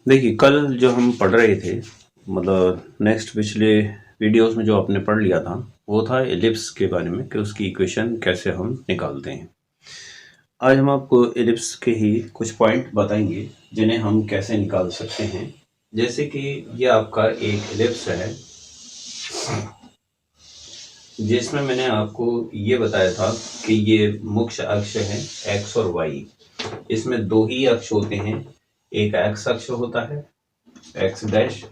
देखिए, कल जो हम पढ़ रहे थे, मतलब नेक्स्ट पिछले वीडियोस में जो आपने पढ़ लिया था, वो था एलिप्स के बारे में कि उसकी इक्वेशन कैसे हम निकालते हैं। आज हम आपको एलिप्स के ही कुछ पॉइंट बताएंगे जिन्हें हम कैसे निकाल सकते हैं। जैसे कि ये आपका एक एलिप्स है जिसमें मैंने आपको ये बताया था कि ये मुख्य अक्ष है एक्स और वाई। इसमें दो ही अक्ष होते हैं, एक एक्स अक्ष होता है एक्स डैश,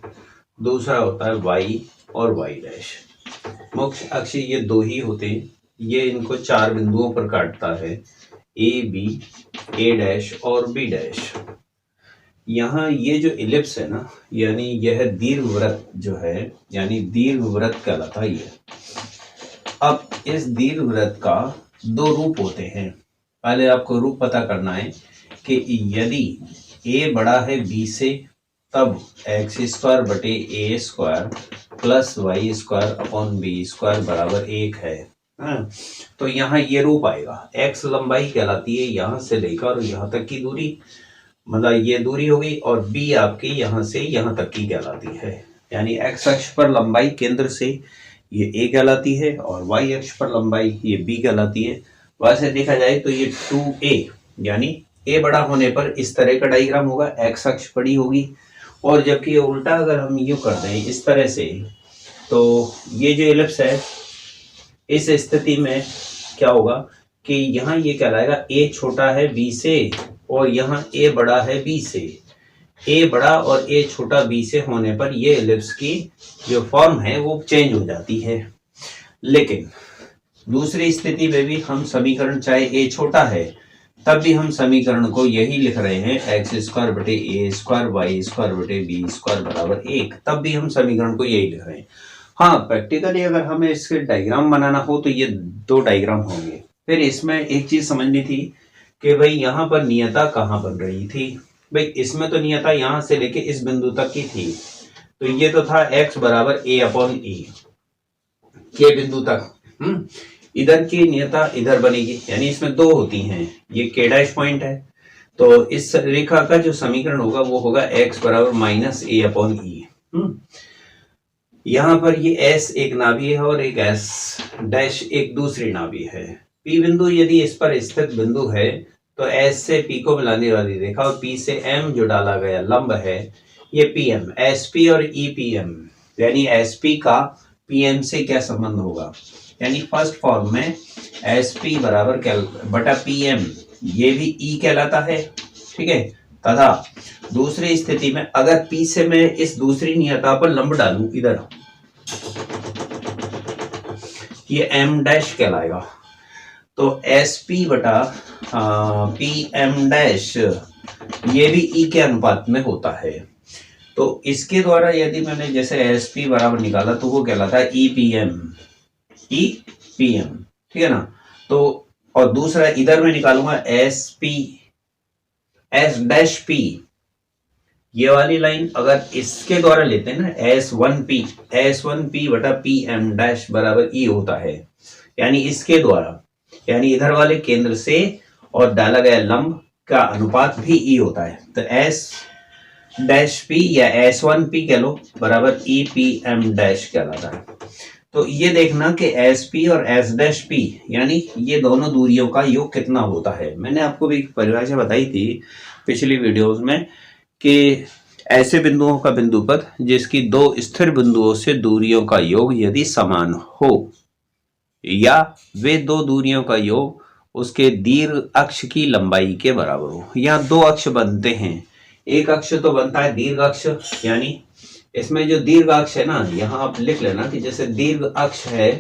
दूसरा होता है वाई और वाई डैश। मुख्य अक्ष ये दो ही होते हैं, ये इनको चार बिंदुओं पर काटता है, ए बी, ए डैश और बी डैश। यहाँ ये जो इलिप्स है ना, यानी यह दीर्घवृत्त जो है, यानी दीर्घवृत्त कहलाता है ये। अब इस दीर्घवृत्त का दो रूप होते हैं। पहले आपको रूप पता करना है कि यदि a बड़ा है b से, तब एक्स स्क्वायर बटे A square plus Y square upon B square बराबर 1 है। तो यहाँ ये रूप आएगा। x लंबाई कहलाती है यहाँ से लेकर यहाँ तक की दूरी, मतलब ये दूरी होगी, और b आपकी यहाँ से यहाँ तक की कहलाती है। यानी x अक्ष पर लंबाई केंद्र से ये a कहलाती है और y अक्ष पर लंबाई ये b कहलाती है। वैसे देखा जाए तो ये 2a, यानी a बड़ा होने पर इस तरह का डायग्राम होगा, x अक्ष बड़ी होगी, और जबकि उल्टा अगर हम यूं कर दें इस तरह से, तो ये जो एलिप्स है इस स्थिति में क्या होगा कि यहाँ ये कहलाएगा a छोटा है b से, और यहाँ a बड़ा है b से। a बड़ा और a छोटा b से होने पर ये एलिप्स की जो फॉर्म है वो चेंज हो जाती है। लेकिन दूसरी स्थिति में भी हम समीकरण, चाहे a छोटा है तब भी हम समीकरण को यही लिख रहे हैं, एक्स स्क्वायर बटे ए स्क्वायर वाई स्क्वायर बटे बी स्क्वायर बराबर 1, तब भी हम समीकरण को यही लिख रहे हैं। हाँ, प्रैक्टिकली अगर हमें इसके डायग्राम बनाना हो तो ये दो डायग्राम होंगे। फिर इसमें एक चीज समझनी थी कि भाई यहाँ पर नियता कहाँ बन रही थी। भाई इसमें तो नियता यहाँ से लेके इस बिंदु तक की थी, तो ये तो था x बराबर a अपॉन e के बिंदु तक। इधर की नियता इधर बनेगी, यानी इसमें दो होती हैं, ये k डैश पॉइंट है, तो इस रेखा का जो समीकरण होगा वो होगा x बराबर माइनस a अपॉन ई। यहाँ पर ये s एक नाभि है और एक s डैश एक दूसरी नाभि है। p बिंदु यदि इस पर स्थित बिंदु है तो s से p को मिलाने वाली रेखा और p से m जो डाला गया लंब है ये pm, sp और epm, यानी sp का pm से क्या संबंध होगा, यानी फर्स्ट फॉर्म में sp बराबर बटा pm, ये भी e कहलाता है, ठीक है। तथा दूसरी स्थिति में अगर p से मैं इस दूसरी नियता पर लंब डालूं इधर, ये m डैश कहलाएगा, तो sp बटा pm डैश ये भी e के अनुपात में होता है। तो इसके द्वारा यदि मैंने जैसे sp बराबर निकाला तो वो कहलाता है epm, ठीक है ना। तो और दूसरा इधर मैं निकालूंगा sp s डैश p, ये वाली लाइन अगर इसके द्वारा लेते हैं ना s1p बटा pm डैश बराबर e होता है, यानी इसके द्वारा, यानी इधर वाले केंद्र से और डाला गया लंब का अनुपात भी e होता है। तो s डैश p या s1p कह लो बराबर epm डैश कहलाता है। तो ये देखना कि sp और s डैश p यानी ये दोनों दूरियों का योग कितना होता है। मैंने आपको भी परिभाषा बताई थी पिछली वीडियोस में कि ऐसे बिंदुओं का बिंदुपथ जिसकी दो स्थिर बिंदुओं से दूरियों का योग यदि समान हो, या वे दो दूरियों का योग उसके दीर्घ अक्ष की लंबाई के बराबर हो। यहाँ दो अक्ष बनते हैं, एक अक्ष तो बनता है दीर्घ अक्ष, यानी इसमें जो दीर्घ अक्ष है ना, यहाँ आप लिख लेना कि जैसे दीर्घ अक्ष है,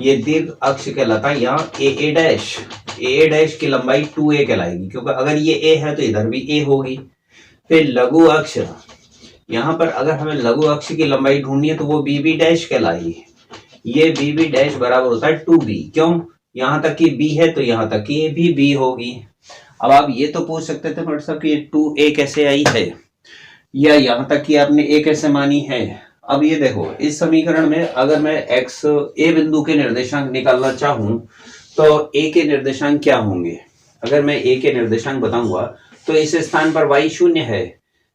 ये दीर्घ अक्ष कहलाता है। यहाँ ए डैश की लंबाई 2a कहलाएगी, क्योंकि अगर ये a है तो इधर भी a होगी। फिर लघु अक्ष, यहाँ पर अगर हमें लघु अक्ष की लंबाई ढूंढनी है तो वो bb डैश कहलाएगी। ये bb डैश बराबर होता है 2b, क्यों, यहाँ तक की b है तो यहाँ तक की भी b होगी। अब आप ये तो पूछ सकते थे बट साहब कि ये 2a कैसे आई है, या यहाँ तक कि आपने a कैसे मानी है। अब ये देखो, इस समीकरण में अगर मैं x a बिंदु के निर्देशांक निकालना चाहूं तो a के निर्देशांक क्या होंगे। अगर मैं a के निर्देशांक बताऊंगा तो इस स्थान पर y 0 है,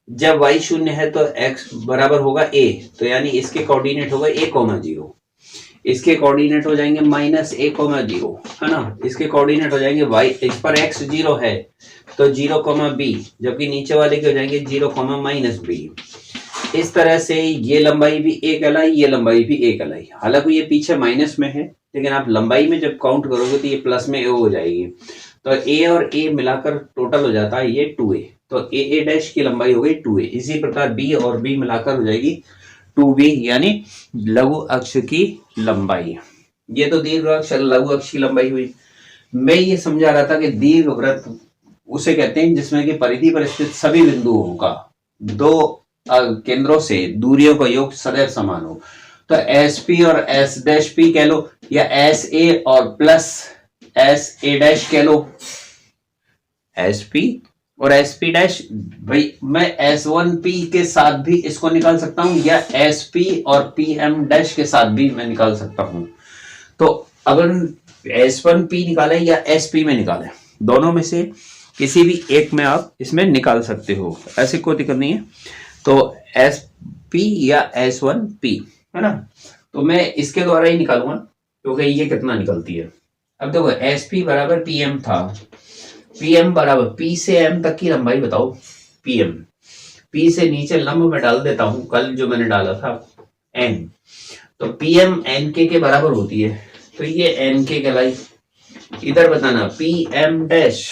जब y शून्य है तो x बराबर होगा a, तो यानी इसके कोऑर्डिनेट होगा a,0, इसके कोऑर्डिनेट हो जाएंगे -a,0, है ना। इसके कोऑर्डिनेट हो जाएंगे y, इस पर x 0 है तो 0,b, जबकि नीचे वाले के हो जाएंगे 0,-b। इस तरह से ये लंबाई भी a कहलाई, ये लंबाई भी a कहलाई। हालांकि ये पीछे माइनस में है, लेकिन आप लंबाई में जब काउंट करोगे तो ये प्लस में a हो जाएगी। तो a और a मिलाकर टोटल हो जाता है ये 2a, तो a डैश की लंबाई हो गई 2a। इसी प्रकार b और b मिलाकर हो जाएगी 2b, यानी लघु अक्ष की लंबाई। ये तो दीर्घ अक्ष लघु अक्ष की लंबाई हुई। मैं ये समझा रहा था कि दीर्घ वृत्त उसे कहते हैं जिसमें कि परिधि पर स्थित सभी बिंदुओं का दो केंद्रों से दूरियों का योग सदैव समान हो। तो एस पी और एस डैश पी कह लो, या एस ए और प्लस एस ए डैश कह लो, एस पी और एस पी डैश। भाई मैं एस वन पी के साथ भी इसको निकाल सकता हूं, या एस पी और पी एम डैश के साथ भी मैं निकाल सकता हूं। तो अगर एस वन पी निकाले या एस पी में निकाले, दोनों में से किसी भी एक में आप इसमें निकाल सकते हो, ऐसे कोई दिक्कत नहीं है। तो एस पी या एस वन पी, है ना। तो मैं इसके द्वारा ही निकालूंगा, क्योंकि ये कितना निकलती है। अब देखो एस पी बराबर पी एम था, पी एम बराबर पी से एम तक की लंबाई बताओ पी एम। पी से नीचे लंब में डाल देता हूं, कल जो मैंने डाला था एन, तो पी एम एन के बराबर होती है, तो ये एन के कहलाई। इधर बताना पी एम डैश,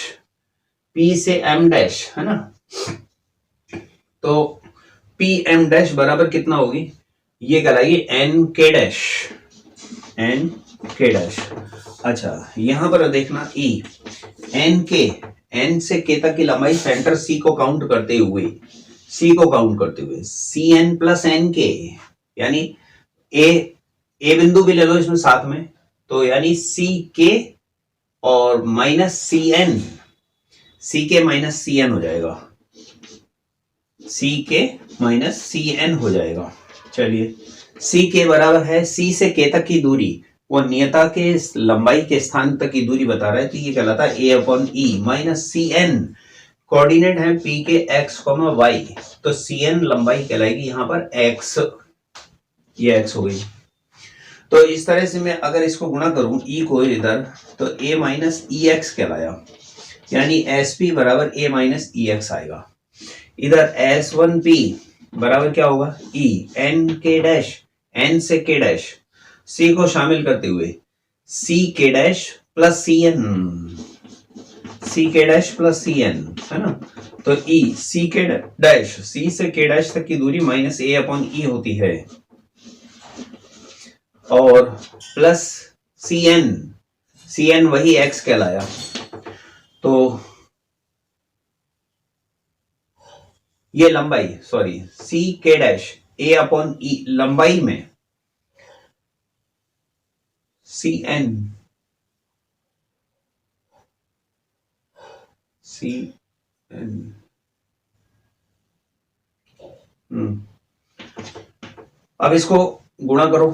पी से एम डैश, है ना। तो पी एम डैश बराबर कितना होगी, ये कहलाएगी एन के डैश, एन के डैश। अच्छा यहां पर देखना ई एन के, एन से के तक की लंबाई सेंटर सी को काउंट करते हुए, सी को काउंट करते हुए सी एन प्लस एन के, यानी ए बिंदु भी ले लो इसमें साथ में, तो यानी सी के और माइनस सी एन, सी के माइनस सी एन हो जाएगा, सी के माइनस सी एन हो जाएगा। चलिए सी के बराबर है सी से के तक की दूरी, वो नियता के लंबाई के स्थान तक की दूरी बता रहा है, तो ये कहलाता है ए upon E minus C N. Coordinate है पी के एक्स कॉमा वाई, तो सी एन लंबाई कहलाएगी यहाँ पर एक्स, ये एक्स हो गई। तो इस तरह से मैं अगर इसको गुणा करूं ई को इधर, तो ए माइनस ई एक्स कहलाया, यानी एस पी बराबर ए माइनस ई एक्स आएगा। इधर एस वन पी बराबर क्या होगा, ई एन के डैश, एन से के डैश, सी को शामिल करते हुए सी के डैश प्लस सी एन, सी के डैश प्लस सी एन, है ना। तो ई सी के डैश, सी से के डैश तक की दूरी माइनस ए अपॉन ई होती है, और प्लस सी एन वही एक्स कहलाया। तो ये लंबाई, सॉरी सी के डैश ए अपॉन ई लंबाई में सी एन अब इसको गुणा करो,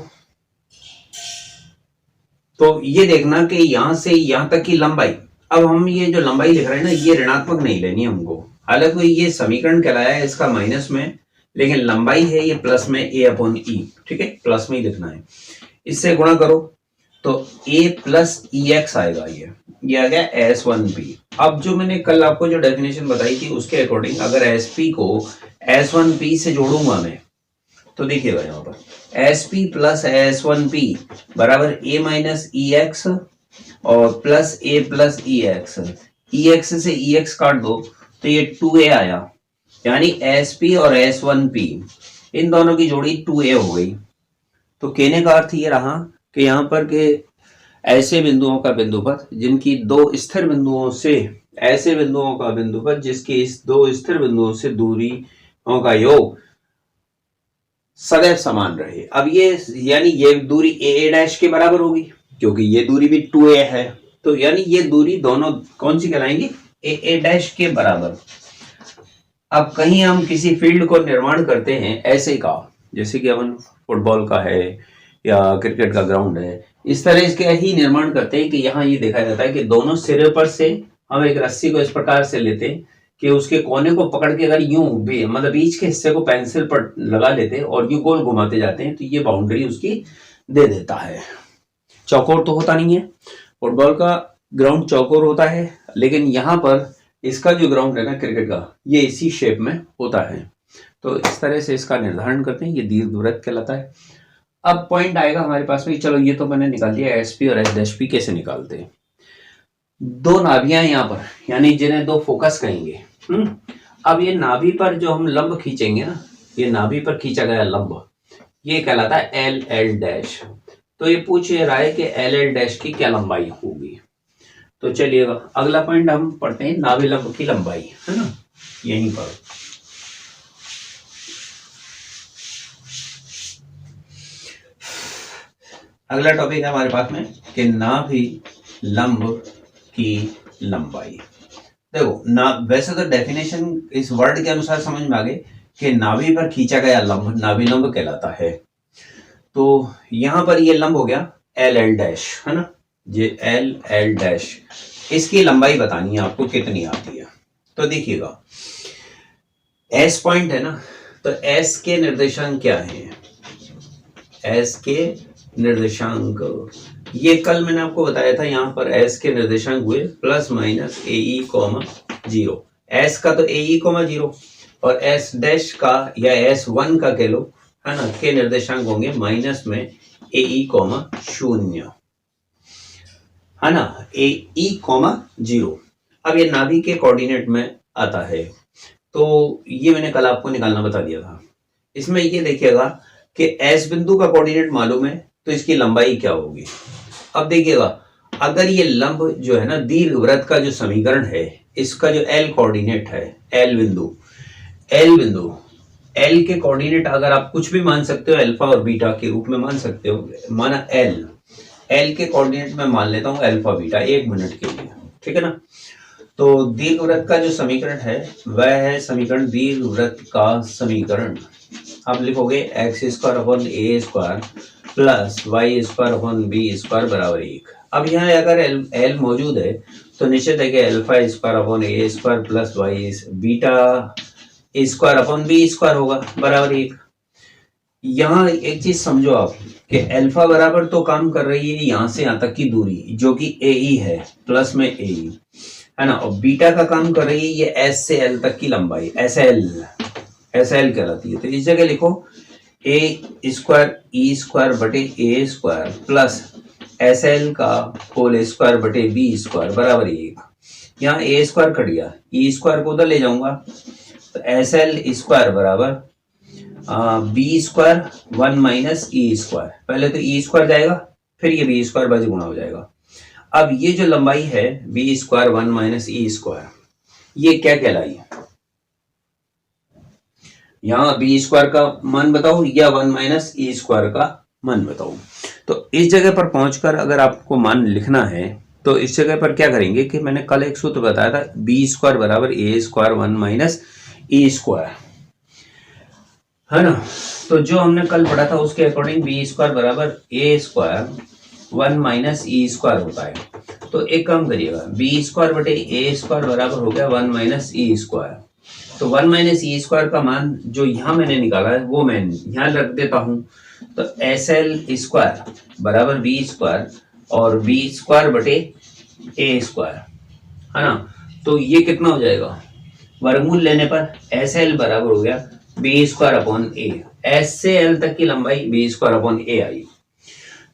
तो ये देखना कि यहां से यहां तक की लंबाई, अब हम ये जो लंबाई लिख रहे हैं ना, ये ऋणात्मक नहीं लेनी हमको, हालांकि ये समीकरण कहलाया है इसका माइनस में, लेकिन लंबाई है ये प्लस में ए अपॉन ई, ठीक है, प्लस में ही लिखना है। इससे गुणा करो तो ए प्लस ई एक्स आएगा, ये आ गया एस वन पी। अब जो मैंने कल आपको जो डेफिनेशन बताई थी उसके अकॉर्डिंग अगर एस पी को एस वन पी से जोड़ूंगा मैं, तो देखिएगा यहाँ पर S P plus S one P बराबर ए माइनस ई एक्स और प्लस ए प्लस ई एक्स, ई एक्स से ई एक्स काट दो तो ये 2a आया, यानी एस पी और एस वन पी इन दोनों की जोड़ी 2a हो गई। तो कहने का अर्थ ये रहा कि यहाँ पर के ऐसे बिंदुओं का बिंदुपथ जिनकी दो स्थिर बिंदुओं से, ऐसे बिंदुओं का बिंदुपथ जिसकी इस दो स्थिर बिंदुओं से दूरियों का योग सदैव समान रहे। अब ये यानी ये दूरी ए डैश के बराबर होगी, क्योंकि ये दूरी भी 2a है, तो यानी ये दूरी दोनों कौन सी कहलाएंगी, ए डैश के बराबर। अब कहीं हम किसी फील्ड को निर्माण करते हैं ऐसे का, जैसे कि अपन फुटबॉल का है या क्रिकेट का ग्राउंड है, इस तरह इसके ही निर्माण करते हैं कि यहाँ ये देखा जाता है कि दोनों सिरे पर से हम एक रस्सी को इस प्रकार से लेते हैं कि उसके कोने को पकड़ के अगर यूं मतलब बीच के हिस्से को पेंसिल पर लगा लेते और यूं गोल घुमाते जाते हैं तो ये बाउंड्री उसकी दे देता है। चौकोर तो होता नहीं है, फुटबॉल का ग्राउंड चौकोर होता है, लेकिन यहाँ पर इसका जो ग्राउंड है ना क्रिकेट का, ये इसी शेप में होता है। तो इस तरह से इसका निर्धारण करते हैं, ये दीर्घवृत्त कहलाता है। अब पॉइंट आएगा हमारे पास में, चलो ये तो मैंने निकाल दिया, एसपी और एसडैश कैसे निकालते हैं। दो नाभियां यहाँ पर, यानी जिन्हें दो फोकस कहेंगे। अब ये नाभि पर जो हम लंब खींचेंगे ना, ये नाभि पर खींचा गया लंब, ये कहलाता है एल एल डैश। तो ये पूछ रहा है कि एल एल डैश की क्या लंबाई होगी। तो चलिएगा अगला पॉइंट हम पढ़ते हैं, नाभि लंब की लंबाई, है ना, यहीं पर। अगला टॉपिक है हमारे पास में कि नाभि लंब की लंबाई। देखो ना, वैसे तो डेफिनेशन इस वर्ड के अनुसार समझ में आ गए कि नाभि पर खींचा गया लंब नाभि लंब कहलाता है। तो यहां पर ये लंब हो गया एल एल डैश, है ना, ये एल एल डैश, इसकी लंबाई बतानी है आपको कितनी आती है। तो देखिएगा एस पॉइंट है ना, तो एस के निर्देशांक क्या है, एस के निर्देशांक, ये कल मैंने आपको बताया था, यहाँ पर एस के निर्देशांक हुए प्लस माइनस ए ई कॉमा जीरो। एस का तो ए ई कॉमा जीरो और एस डैश का या एस वन का कह लो, है ना, के निर्देशांक होंगे माइनस में ए ई कॉमा शून्य, है ना, ए ई कॉमा जीरो। अब ये नाभि के कोऑर्डिनेट में आता है, तो ये मैंने कल आपको निकालना बता दिया था। इसमें ये देखिएगा कि एस बिंदु का कोऑर्डिनेट मालूम है तो इसकी लंबाई क्या होगी। अब देखिएगा अगर ये लंब जो है ना दीर्घवृत्त का जो समीकरण है, इसका जो एल कोऑर्डिनेट है, एल बिंदु एल के कोऑर्डिनेट अगर आप कुछ भी मान सकते हो, अल्फा और बीटा के रूप में मान सकते हो, माना एल के कोऑर्डिनेट में मान लेता हूं अल्फा बीटा 1 मिनट के लिए, ठीक है ना। तो दीर्घवृत्त का जो समीकरण है वह है समीकरण दीर्घवृत्त का समीकरण। आप लिखोगे एक्स स्क्वायर अपॉन ए square plus Y square upon B square बराबर 1। अब यहाँ अगर एल मौजूद है तो निश्चित है कि अल्फा स्क्वायर अपॉन ए square plus y beta square upon B square होगा बराबर 1। यहाँ एक चीज समझो आप कि अल्फा बराबर तो काम कर रही है यहाँ से यहाँ तक की दूरी जो कि ए ई है, प्लस में ए ई, है ना, और बीटा का काम कर रही है ये एस से एल तक की लंबाई, एस एल कहलाती है। तो इस जगह लिखो ए स्क्वायर ई स्क्वायर बटे A square plus S L का होल स्क्वायर बटे बी स्क्वायर बराबर 1। यहाँ ए स्क्वायर कट गया, ई स्क्वायर को उधर ले जाऊंगा, तो एस एल स्क्वायर बराबर B square 1 minus E square, पहले तो ई स्क्वायर जाएगा फिर ये बी स्क्वायर बाजू गुणा हो जाएगा। अब ये जो लंबाई है B square 1 minus E square, ये क्या कहलाई, यहाँ बी स्क्वायर का मान बताओ या 1 माइनस ई स्क्वायर का मान बताओ। तो इस जगह पर पहुंचकर अगर आपको मान लिखना है तो इस जगह पर क्या करेंगे कि मैंने कल एक सूत्र बताया था, बी स्क्वायर बराबर ए स्क्वायर 1 माइनस ई स्क्वायर, है ना। तो जो हमने कल पढ़ा था उसके अकॉर्डिंग बी स्क्वायर बराबर ए स्क्वायर 1 माइनस ई स्क्वायर होता है। तो एक काम करिएगा, बी स्क्वायर बटे ए स्क्वायर बराबर हो गया 1 माइनस ई स्क्वायर। तो 1 माइनस ई स्क्वायर का मान जो यहाँ मैंने निकाला है वो मैं यहाँ रख देता हूँ। तो एस एल स्क्वायर बराबर बी स्क्वायर और बी स्क्वायर बटे ए स्क्वायर, है ना। तो ये कितना हो जाएगा, वर्गमूल लेने पर एस एल बराबर हो गया बी स्क्वायर अपॉन ए, एस से एल तक की लंबाई बी स्क्वायर अपॉन ए आई।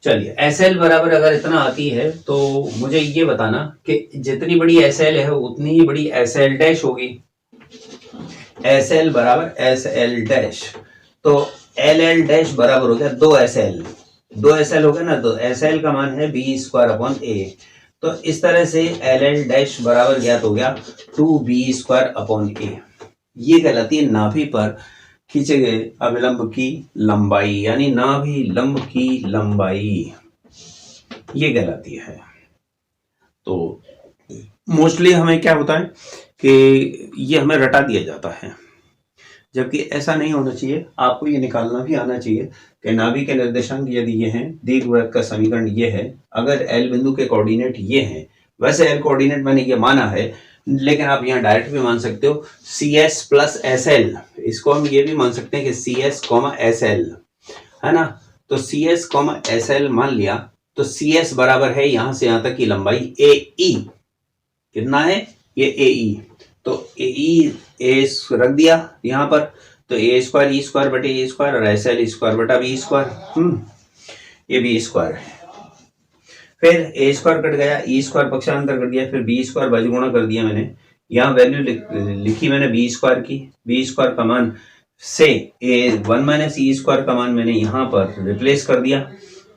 चलिए एस एल बराबर अगर इतना आती है तो मुझे ये बताना कि जितनी बड़ी एस एल है उतनी ही बड़ी एस एल डैश होगी। एस एल बराबर एस एल डैश, तो एल एल डैश बराबर हो गया 2 एस एल, 2 एस एल हो गया ना, तो एस एल का मान है बी स्क्वायर अपॉन ए। तो इस तरह से एल एल डैश बराबर ज्ञात हो गया 2 बी स्क्वायर अपॉन ए। ये कहलाती है नाभि पर खींचे गए अभिलंब की लंबाई, यानी नाभि लंब की लंबाई ये कहलाती है। तो मोस्टली हमें क्या होता है कि ये हमें रटा दिया जाता है, जबकि ऐसा नहीं होना चाहिए। आपको ये निकालना भी आना चाहिए कि नाभि के निर्देशांक यदि ये हैं, दीर्घवृत्त का समीकरण ये है, अगर एल बिंदु के कोऑर्डिनेट ये हैं, वैसे एल कोऑर्डिनेट मैंने ये माना है लेकिन आप यहाँ डायरेक्ट भी मान सकते हो C S plus S L, इसको हम ये भी मान सकते हैं कि C S comma S L, है ना। तो C S comma S L मान लिया, तो सी एस बराबर है यहां से यहां तक की लंबाई ए ई, कितना है ये ए ई, तो ए ई ए रख दिया यहां पर, तो ए स्क्वायर ई स्क्वायर बटे ए स्क्वायर और एस एल स्क्वायर बटा बी स्क्वायर, ये बी स्क्वायर है। फिर ए स्क्वायर कट गया, ई स्क्वायर पक्षांतर कर दिया, फिर बी स्क्वायर बाजू गुणा कर दिया मैंने, यहाँ वैल्यू लिखी मैंने बी स्क्वायर की, बी स्क्वायर का मान से ए वन माइनस ई स्क्वायर का मान मैंने यहाँ पर रिप्लेस कर दिया,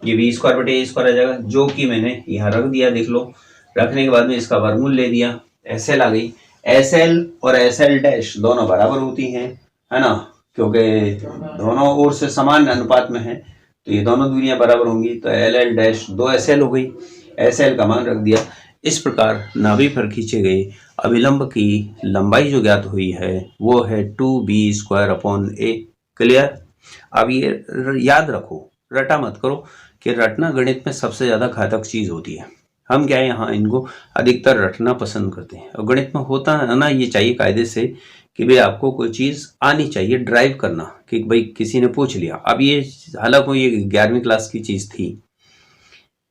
ये बी स्क्वायर बटे ए स्क्वायर आ जाएगा, जो कि मैंने यहाँ रख दिया, देख लो। रखने के बाद में इसका वर्गमूल ले दिया, एस एल आ गई, एस एल और एस एल डैश दोनों बराबर होती हैं, है ना, क्योंकि दोनों ओर से समान अनुपात में है, तो ये दोनों दूरियां बराबर होंगी, तो एल एल डैश दो एस एल हो गई, एस एल का मान रख दिया। इस प्रकार नाभि पर खींचे गए अभिलंब की लंबाई जो ज्ञात हुई है वो है 2b² अपॉन a। क्लियर। अब ये याद रखो, रटा मत करो, कि रटना गणित में सबसे ज्यादा घातक चीज होती है। हम क्या है यहाँ इनको अधिकतर रटना पसंद करते हैं, और गणित में होता है ना ये चाहिए कायदे से कि भाई आपको कोई चीज आनी चाहिए, ड्राइव करना, कि भाई किसी ने पूछ लिया। अब ये हालांकि ये 11वीं क्लास की चीज थी,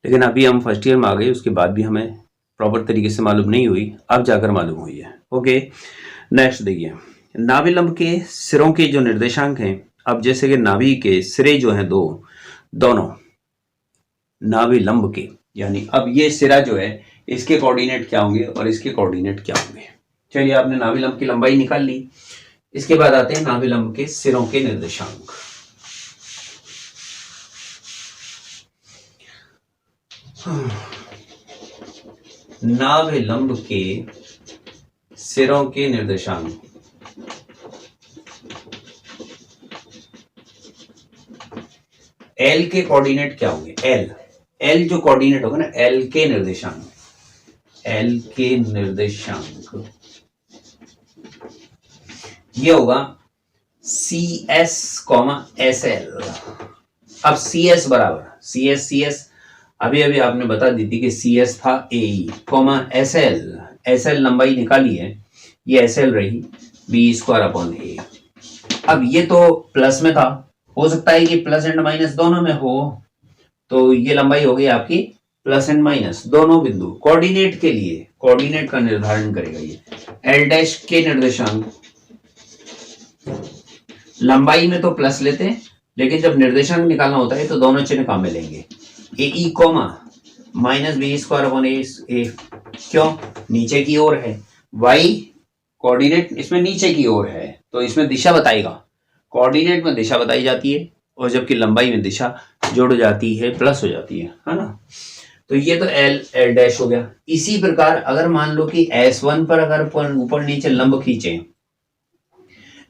लेकिन अभी हम फर्स्ट ईयर में आ गए, उसके बाद भी हमें प्रॉपर तरीके से मालूम नहीं हुई, अब जाकर मालूम हुई है। ओके, नेक्स्ट देखिए, नाभिलंब के सिरों के जो निर्देशांक हैं, अब जैसे कि नाभि के सिरे जो हैं दोनों नाभिलंब के, यानी अब ये सिरा जो है इसके कोऑर्डिनेट क्या होंगे और इसके कोऑर्डिनेट क्या होंगे। चलिए, आपने नाभिलंब की लंबाई निकाल ली, इसके बाद आते हैं नाभिलंब के सिरों के निर्देशांक। नाभिलंब के सिरों के निर्देशांक, एल के कोऑर्डिनेट क्या होंगे, एल जो कोऑर्डिनेट होगा ना, एल के निर्देशांक, एल के निर्देशांक ये होगा C S comma S L. अब सी एस बराबर सी एस अभी आपने बता दी थी कि सी एस था ए ई कॉमा एस एल लंबाई निकाली है, ये एस एल रही b² अपॉन ए। अब ये तो प्लस में था, हो सकता है कि प्लस एंड माइनस दोनों में हो, तो ये लंबाई हो गई आपकी प्लस एंड माइनस दोनों बिंदु। कोऑर्डिनेट के लिए कोऑर्डिनेट का निर्धारण करेगा ये एल डैश के निर्देशांक। लंबाई में तो प्लस लेते हैं, लेकिन जब निर्देशांक निकालना होता है तो दोनों चिन्ह काम में लेंगे, ए ई कॉमा माइनस b² अपॉन ए, क्यों, नीचे की ओर है, y कोऑर्डिनेट इसमें नीचे की ओर है तो इसमें दिशा बताएगा, कोऑर्डिनेट में दिशा बताई जाती है, और जबकि लंबाई में दिशा जुड़ जाती है, प्लस हो जाती है ना। तो ये तो एल डैश हो गया। इसी प्रकार अगर मान लो कि S1 पर अगर ऊपर नीचे लंब खींचे,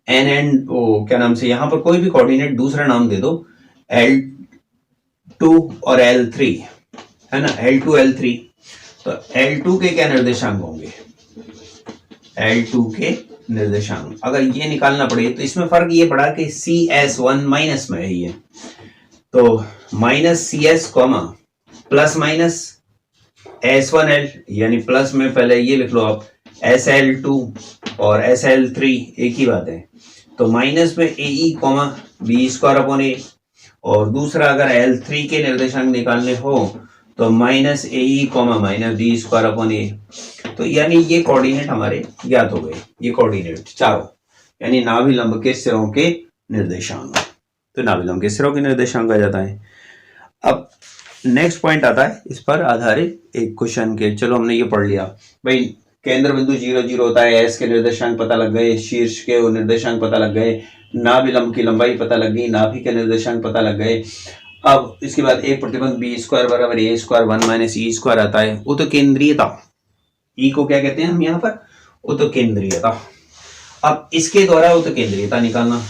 एन एंड क्या नाम से, यहां पर कोई भी कोऑर्डिनेट दूसरा नाम दे दो, L2 और L3, है ना, L2 L3, तो L2 के क्या निर्देशांक होंगे, L2 के निर्देशांक अगर ये निकालना पड़े तो इसमें फर्क ये पड़ा कि CS1 माइनस में है, ये तो minus CS comma plus minus S1L, यानी प्लस में पहले ये लिख लो आप SL2 और SL3 एक ही बात है, तो माइनस में AE कॉमा b² अपॉन ए, और दूसरा अगर L3 के निर्देशांक निकालने हो तो minus AE comma minus b² upon a. तो यानी ये कोऑर्डिनेट हमारे ज्ञात हो गए, ये कोऑर्डिनेट चारों, यानी नाभिलंब के सिरों के निर्देशांक। तो नाभिलंब के सिरों के निर्देशांक आ जाता है। अब नेक्स्ट पॉइंट आता है इस पर आधारित एक क्वेश्चन के, चलो हमने ये पढ़ लिया भाई, केंद्र बिंदु 0 0 होता है, एस के निर्देशांक पता लग गए, शीर्ष के वो निर्देशांक पता लग गए, नाभिलंब की लंबाई पता लग गई, नाभि के निर्देशांक पता लग गए। अब इसके बाद एक प्रतिबंध b² बराबर a² 1 माइनस e² आता है, उत्केंद्रीयता, ई को क्या कहते हैं हम यहाँ पर, उत्केंद्रीयता। अब इसके द्वारा उत्केंद्रीयता निकालना,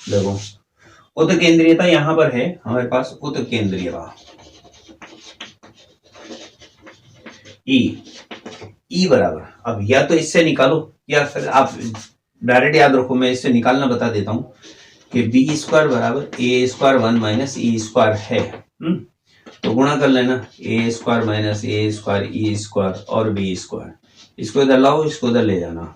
देखो उत्केंद्रीयता यहां पर है हमारे पास, उत्केंद्रीयता ई बराबर, अब या तो इससे निकालो या फिर आप डायरेक्ट याद रखो, मैं इससे निकालना बता देता हूं कि b² बराबर a² 1 माइनस e² है, तो गुणा कर लेना, ए स्क्वायर माइनस ए स्क्वायर ई स्क्वायर और बी स्क्वायर, इसको इधर लाओ, इसको इधर ले जाना,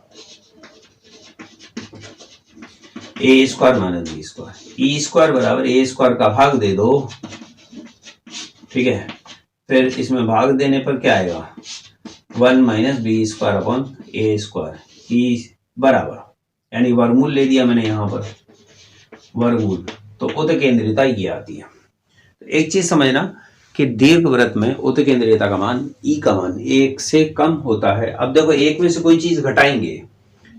ए square minus B square, E square बराबर ए स्क्वायर का भाग दे दो, ठीक है। फिर इसमें भाग देने पर क्या आएगा, 1 माइनस बी स्क्वायर अपॉन ए स्क्वायर, ई बराबर, यानी वर्गमूल ले दिया मैंने यहाँ पर, वर्गमूल, तो उत्केंद्रिता ये आती है। तो एक चीज समझना कि दीर्घवृत्त में उत्केंद्रिता का मान ई का मान 1 से कम होता है। अब देखो एक में से कोई चीज घटाएंगे,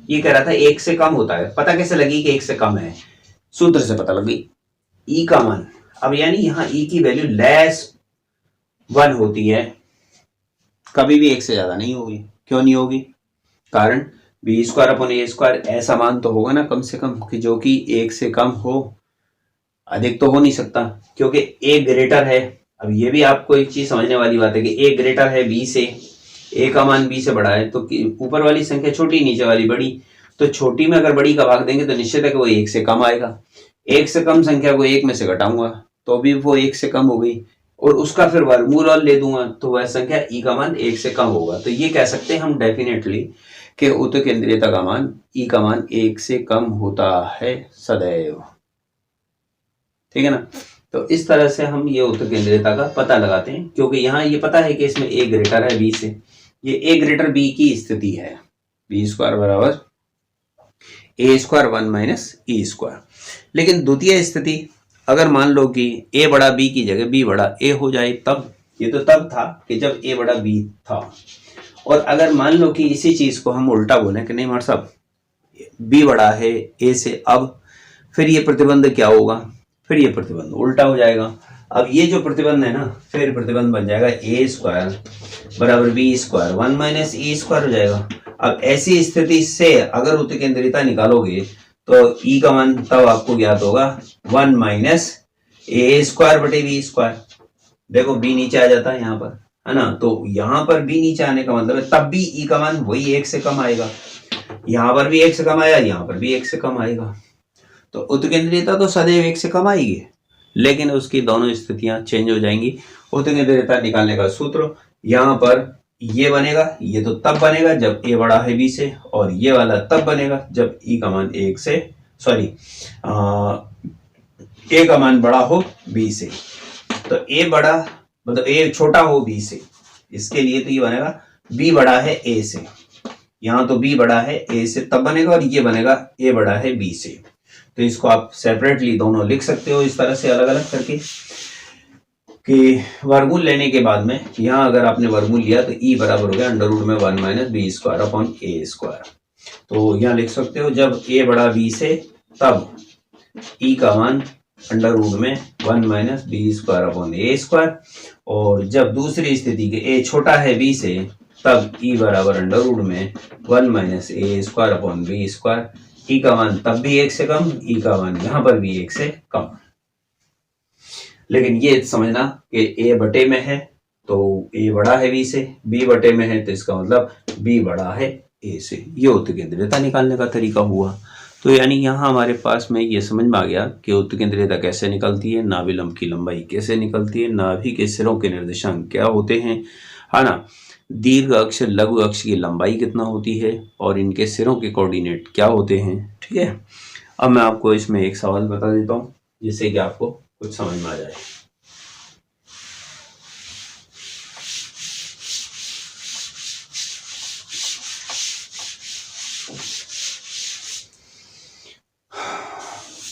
ये कह रहा था 1 से कम होता है, पता कैसे लगी कि 1 से कम है, सूत्र से पता लगी, ई का मान, अब यानी यहाँ ई की वैल्यू लेस 1 होती है, कभी भी 1 से ज्यादा नहीं होगी। क्यों नहीं होगी, कारण बी स्क्वायर अपॉन ए स्क्वायर, ऐसा मान तो होगा ना कम से कम कि जो कि 1 से कम हो, अधिक तो हो नहीं सकता, क्योंकि ए ग्रेटर है। अब ये भी आपको एक चीज समझने वाली बात है कि ए ग्रेटर है बी से, ए का मान बी से बड़ा है, तो ऊपर वाली संख्या छोटी, नीचे वाली बड़ी, तो छोटी में अगर बड़ी का भाग देंगे तो निश्चित है कि वो 1 से कम आएगा। 1 से कम संख्या को 1 में से घटाऊंगा तो भी वो 1 से कम हो गई, और उसका फिर वर्गमूल और ले दूंगा तो वह संख्या ई का मान 1 से कम होगा। तो ये कह सकते हैं हम डेफिनेटली कि उत्केंद्रिता का मान ई का मान 1 से कम होता है सदैव, ठीक है ना। तो इस तरह से हम ये उत्केंद्रिता का पता लगाते हैं, क्योंकि यहाँ ये पता है कि इसमें ए ग्रेटर है बी से, ये ए ग्रेटर बी की स्थिति है, बी स्क्वायर बराबर ए स्क्वायर 1 माइनस ई स्क्वायर। लेकिन द्वितीय स्थिति, अगर मान लो कि ए बड़ा बी की जगह बी बड़ा ए हो जाए, तब ये तो तब था कि जब ए बड़ा बी था, और अगर मान लो कि इसी चीज को हम उल्टा बोले कि नहीं मार साहब बी बड़ा है ए से, अब फिर ये प्रतिबंध क्या होगा, फिर ये प्रतिबंध उल्टा हो जाएगा। अब ये जो प्रतिबंध है ना, फिर प्रतिबंध बन जाएगा ए स्क्वायर बराबर B square 1 minus E square हो जाएगा। अब ऐसी स्थिति से अगर उत्केंद्रिता निकालोगे तो ई का मान तब आपको ज्ञात होगा 1 माइनस ए स्क्वायर बटे बी स्क्वायर। देखो बी नीचे आ जाता है यहाँ पर, है ना, तो यहाँ पर बी नीचे आने का मतलब है तब भी ई का मान वही 1 से कम आएगा, यहाँ पर भी 1 से कम आया, यहाँ पर भी 1 से कम आएगा। तो उत्केंद्रिता तो सदैव 1 से कम आएगी, लेकिन उसकी दोनों स्थितियां चेंज हो जाएंगी। उत्केंद्रिता निकालने का सूत्र यहाँ पर ये बनेगा, ये तो तब बनेगा जब ए बड़ा है बी से, और ये वाला तब बनेगा जब ई का मान 1 से, सॉरी ए का मान बड़ा हो बी से। तो ए बड़ा मतलब ए छोटा हो बी से, इसके लिए तो ये बनेगा बी बड़ा है ए से, यहाँ तो बी बड़ा है ए से तब बनेगा, और ये बनेगा ए बड़ा है बी से। तो इसको आप सेपरेटली दोनों लिख सकते हो इस तरह से अलग अलग करके, कि वर्गमूल लेने के बाद में यहाँ अगर आपने वर्गमूल लिया तो ई बराबर हो गया अंडर रूट में 1 माइनस बी स्क्वायर अपॉन ए स्क्वायर। तो यहाँ लिख सकते हो जब ए बड़ा बी से तब ई का मान अंडर रूट में 1 माइनस बी स्क्वायर अपॉन ए स्क्वायर, और जब दूसरी स्थिति के ए छोटा है बी से तब ई बराबर अंडर रूट में 1 माइनस ए स्क्वायर अपॉन बी स्क्वायर। ई का मान तब भी 1 से कम, ई का मान यहाँ पर भी 1 से कम। लेकिन ये समझना कि ए बटे में है तो ए बड़ा है बी से, बी बटे में है तो इसका मतलब बी बड़ा है ए से। ये उत्केंद्रिता निकालने का तरीका हुआ। तो यानी यहाँ हमारे पास में ये समझ में आ गया कि उत्केंद्रिता कैसे निकलती है, नाभिलंब की लंबाई कैसे निकलती है, नाभि के सिरों के निर्देशांक क्या होते हैं, है ना, दीर्घ अक्ष लघु अक्ष की लंबाई कितना होती है, और इनके सिरों के कोऑर्डिनेट क्या होते हैं। ठीक है, अब मैं आपको इसमें एक सवाल बता देता हूँ जिससे कि आपको कुछ समझ में आ जाए।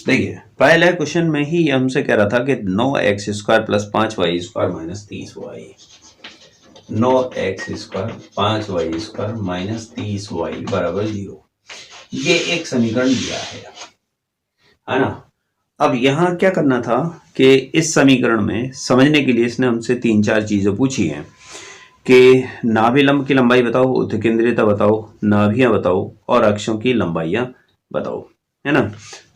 देखिए पहले क्वेश्चन में ही हमसे कह रहा था कि 9x square plus 5y square minus 30y, 9x square 5y square minus 30y बराबर 0। ये एक समीकरण दिया है ना। अब यहाँ क्या करना था कि इस समीकरण में समझने के लिए इसने हमसे 3-4 चीजें पूछी हैं कि नाभिलंब की लंबाई बताओ, उत्केंद्रिता बताओ, नाभियां बताओ और अक्षों की लंबाइयां बताओ, है ना।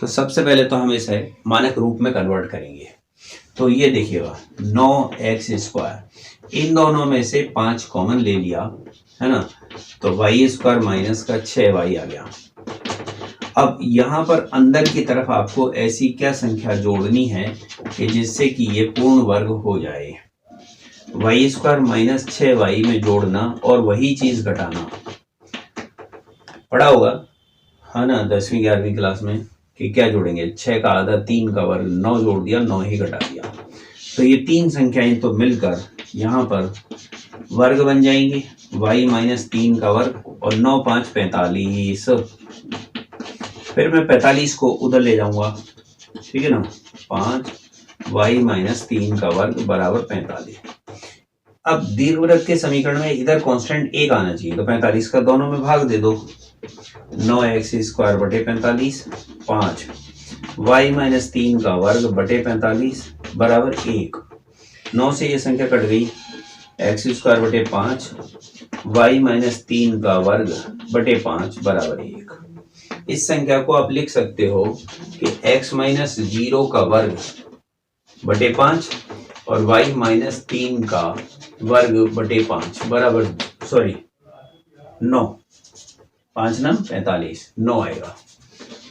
तो सबसे पहले तो हम इसे मानक रूप में कन्वर्ट करेंगे। तो ये देखिएगा 9x स्क्वायर, इन दोनों में से 5 कॉमन ले लिया, है ना, तो y स्क्वायर माइनस का 6y आ गया। अब यहाँ पर अंदर की तरफ आपको ऐसी क्या संख्या जोड़नी है कि जिससे कि ये पूर्ण वर्ग हो जाए। वाई स्क्वायर माइनस 6y में जोड़ना और वही चीज घटाना। पढ़ा होगा है ना 10वीं 11वीं क्लास में कि क्या जोड़ेंगे, 6 का आधा 3 का वर्ग, 9 जोड़ दिया 9 ही घटा दिया। तो ये तीन संख्याएं तो मिलकर यहाँ पर वर्ग बन जाएंगे, y माइनस 3 का वर्ग और 9 5 45। फिर मैं 45 को उधर ले जाऊंगा, ठीक है ना, 5 y माइनस 3 का वर्ग बराबर 45। अब दीर्घवृत्त के समीकरण में इधर कांस्टेंट एक आना चाहिए, तो 45 का दोनों में भाग दे दो, 9x स्क्वायर बटे 45, 5 y माइनस 3 का वर्ग बटे 45 बराबर 1। 9 से ये संख्या कट गई, x स्क्वायर बटे 5 y माइनस 3 का वर्ग बटे 5 बराबर 1। इस संख्या को आप लिख सकते हो कि x माइनस 0 का वर्ग बटे 5 और y माइनस 3 का वर्ग बटे 5 बराबर 9, 5 9 45, 9 आएगा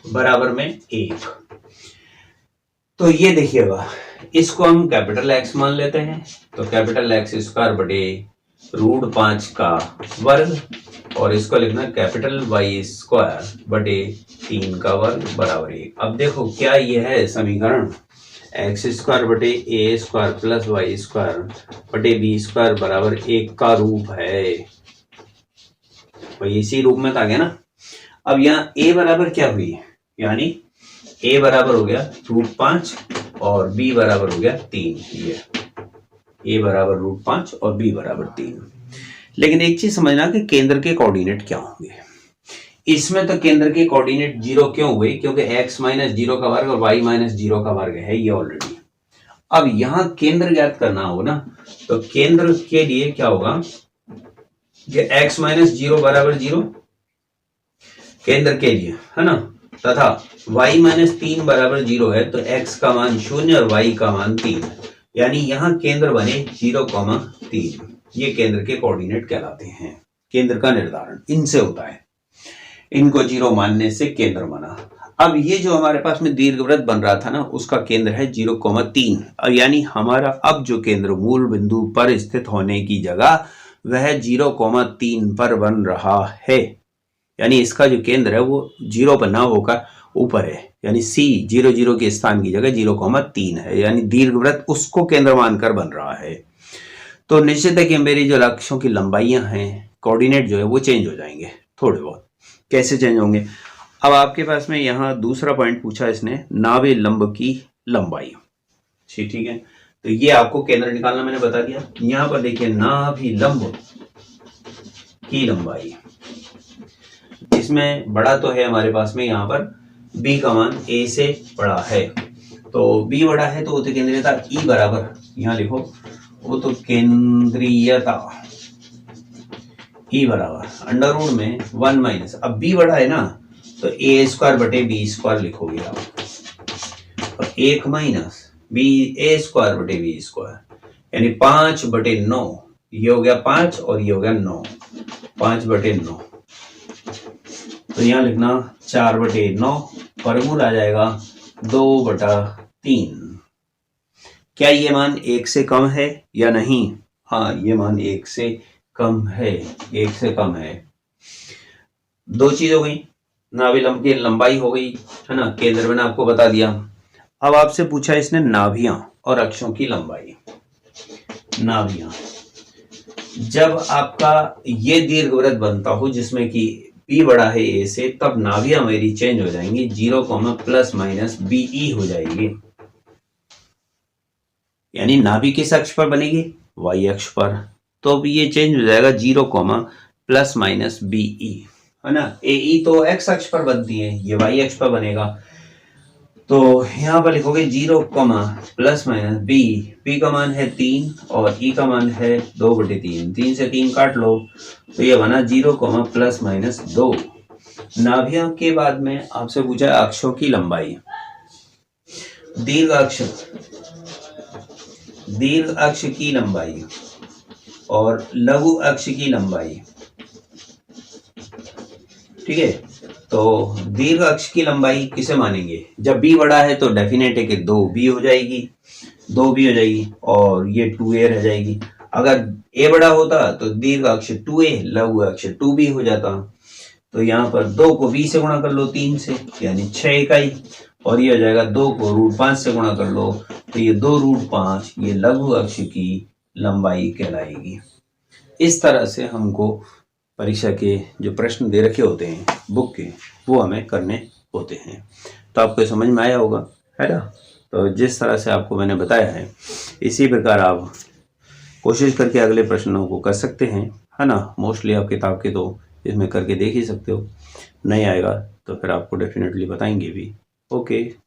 बराबर में 1। तो ये देखिएगा, इसको हम कैपिटल X मान लेते हैं, तो कैपिटल X स्क्वायर बटे √5 का वर्ग और इसको लिखना कैपिटल Y स्क्वायर बटे 3 का वर्ग बराबर 1। अब देखो क्या ये है समीकरण, एक्स स्क्वायर बटे A square plus Y square बटे बी स्क्वायर बराबर 1 का रूप है, तो इसी रूप में आ गया ना। अब यहाँ a बराबर क्या हुई, यानी a बराबर हो गया √5 और b बराबर हो गया 3। ये a बराबर √5 और b बराबर 3। लेकिन एक चीज समझना कि केंद्र के कोऑर्डिनेट क्या होंगे। इसमें तो केंद्र के कोऑर्डिनेट 0 क्यों हुए, क्योंकि x माइनस 0 का वर्ग और y माइनस 0 का वर्ग है ये ऑलरेडी। अब यहाँ केंद्र ज्ञात करना हो ना, तो केंद्र के लिए क्या होगा कि x माइनस 0 बराबर 0 केंद्र के लिए है ना, तथा y माइनस 3 बराबर 0 है, तो x का मान 0 और y का मान 3, यानी यहाँ केंद्र बने 0,3। ये केंद्र के कोऑर्डिनेट कहलाते हैं। केंद्र का निर्धारण इनसे होता है, इनको 0 मानने से केंद्र बना। अब ये जो हमारे पास में दीर्घवृत्त बन रहा था ना, उसका केंद्र है 0,3, यानी हमारा अब जो केंद्र मूल बिंदु पर स्थित होने की जगह वह 0,3 पर बन रहा है, यानी इसका जो केंद्र है वो 0 पर ना होकर ऊपर है, यानी C 0,0 के स्थान की जगह 0,3 है, यानी दीर्घवृत्त उसको केंद्र मानकर बन रहा है। तो निश्चित है कि मेरी जो अक्षों की लंबाइयां हैं, कोऑर्डिनेट जो है वो चेंज हो जाएंगे थोड़े बहुत। कैसे चेंज होंगे, अब आपके पास में यहाँ दूसरा पॉइंट पूछा इसने, नाभि लंब की लंबाई। ठीक है, तो ये आपको केंद्र निकालना मैंने बता दिया। यहाँ पर देखिए नाभि लंब की लंबाई, इसमें बड़ा तो है हमारे पास में, यहाँ पर b का मान a से बड़ा है, तो b बड़ा है तो वो तो केंद्रीयता E बराबर, यहाँ लिखो वो तो केंद्रीयता E बराबर अंडर रूट में 1 माइनस, अब b बड़ा है ना तो a स्क्वायर बटे b स्क्वायर लिखोगे आप, और 1 माइनस b a स्क्वायर बटे b स्क्वायर, यानी 5 बटे 9, ये हो गया 5 और ये हो गया 9, 5 बटे 9, तो यहाँ लिखना 4 बटे 9, वर्गमूल आ जाएगा 2/3। क्या ये मान 1 से कम है या नहीं? हाँ, ये मान 1 से कम है, 1 से कम है। दो चीज हो गई, नाभि लंब की लंबाई हो गई है ना, केंद्र मैंने आपको बता दिया। अब आपसे पूछा इसने नाभियां और अक्षों की लंबाई। नाभियां, जब आपका ये दीर्घवृत्त बनता हो जिसमें कि b बड़ा है a से, तब नाभियां मेरी चेंज हो जाएंगी, 0, प्लस माइनस BE हो जाएगी, यानी नाभि किस अक्ष पर बनेगी, y अक्ष पर, तो अब ये चेंज हो जाएगा 0, प्लस माइनस BE है ना। AE तो x अक्ष पर बनती है, ये y अक्ष पर बनेगा, तो यहाँ पर लिखोगे 0, प्लस माइनस b का मान है 3 और e का मान है 2/3, 3 से 3 काट लो, तो ये बना 0, प्लस माइनस 2। नाभियों के बाद में आपसे पूछा अक्षों की लंबाई। दीर्घ अक्ष की लंबाई और लघु अक्ष की लंबाई, ठीक है। तो दीर्घ अक्ष की लंबाई किसे मानेंगे, जब b बड़ा है तो डेफिनेट है कि 2b हो जाएगी, 2b हो जाएगी और ये 2a रह जाएगी। अगर ए बड़ा होता तो दीर्घ अक्ष 2a लघु अक्ष 2b हो जाता। तो यहाँ पर 2 को b से गुणा कर लो 3 से, यानी 6 इकाई, और ये हो जाएगा 2 को √5 से गुणा कर लो तो ये 2√5 ये लघु अक्ष की लंबाई कहलाएगी। इस तरह से हमको परीक्षा के जो प्रश्न दे रखे होते हैं बुक के, वो हमें करने होते हैं। तो आपको समझ में आया होगा, है ना। तो जिस तरह से आपको मैंने बताया है इसी प्रकार आप कोशिश करके अगले प्रश्नों को कर सकते हैं, है ना। मोस्टली आप किताब के तो इसमें करके देख ही सकते हो, नहीं आएगा तो फिर आपको डेफिनेटली बताएंगे भी। ओके।